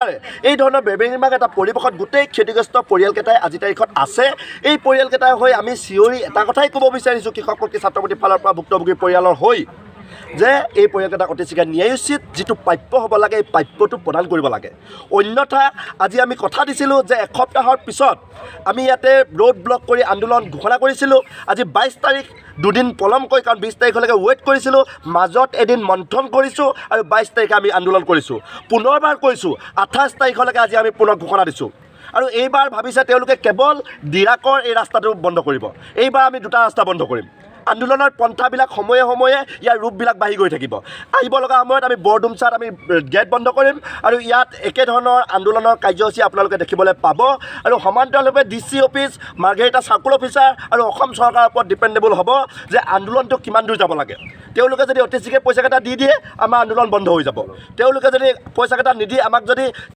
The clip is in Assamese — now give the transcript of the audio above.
এই ধৰণৰ বেবেঙিমাক এটা পৰিৱেশত গোটেই ক্ষতিগ্ৰস্ত পৰিয়ালকেইটাই আজি তাৰিখত আছে। এই পৰিয়ালকেইটাৰ হৈ আমি চিঞৰি এটা কথাই ক'ব বিচাৰিছোঁ কৃষকমুখী ছাত্ৰমুখীৰ ফালৰ পৰা ভুক্তভোগী পৰিয়ালৰ হৈ যে এই পৰিয়ালকেইটাক অতি শীঘ্ৰে ন্যায় উচিত যিটো প্ৰাপ্য হ'ব লাগে এই প্ৰাপ্যটো প্ৰদান কৰিব লাগে। অন্যথা আজি আমি কথা দিছিলোঁ যে এসপ্তাহৰ পিছত আমি ইয়াতে ৰোড ব্লক কৰি আন্দোলন ঘোষণা কৰিছিলোঁ। আজি 22 তাৰিখ দুদিন পলমকৈ, কাৰণ 20 তাৰিখলৈকে ৱেইট কৰিছিলোঁ, মাজত এদিন মন্থন কৰিছোঁ আৰু 22 তাৰিখে আমি আন্দোলন কৰিছোঁ। পুনৰবাৰ কৈছোঁ 28 তাৰিখলৈকে আজি আমি পুনৰ ঘোষণা দিছোঁ। আৰু এইবাৰ ভাবিছে তেওঁলোকে কেৱল ডিৰাকৰ এই ৰাস্তাটো বন্ধ কৰিব। এইবাৰ আমি দুটা ৰাস্তা বন্ধ কৰিম। আন্দোলনৰ পন্থাবিলাক সময়ে সময়ে ইয়াৰ ৰূপবিলাক বাঢ়ি গৈ থাকিব। আহিব লগা সময়ত আমি বৰডুমচাত আমি গেট বন্ধ কৰিম আৰু ইয়াত একেধৰণৰ আন্দোলনৰ কাৰ্যসূচী আপোনালোকে দেখিবলৈ পাব। আৰু সমান্তৰালভাৱে DC office, Margherita circle officer আৰু অসম চৰকাৰৰ ওপৰত ডিপেণ্ডেবল হ'ব যে আন্দোলনটো কিমান দূৰ যাব লাগে। তেওঁলোকে যদি অতি শীঘ্ৰে পইচাকেইটা দি দিয়ে আমাৰ আন্দোলন বন্ধ হৈ যাব। তেওঁলোকে যদি পইচাকেইটা নিদি আমাক যদি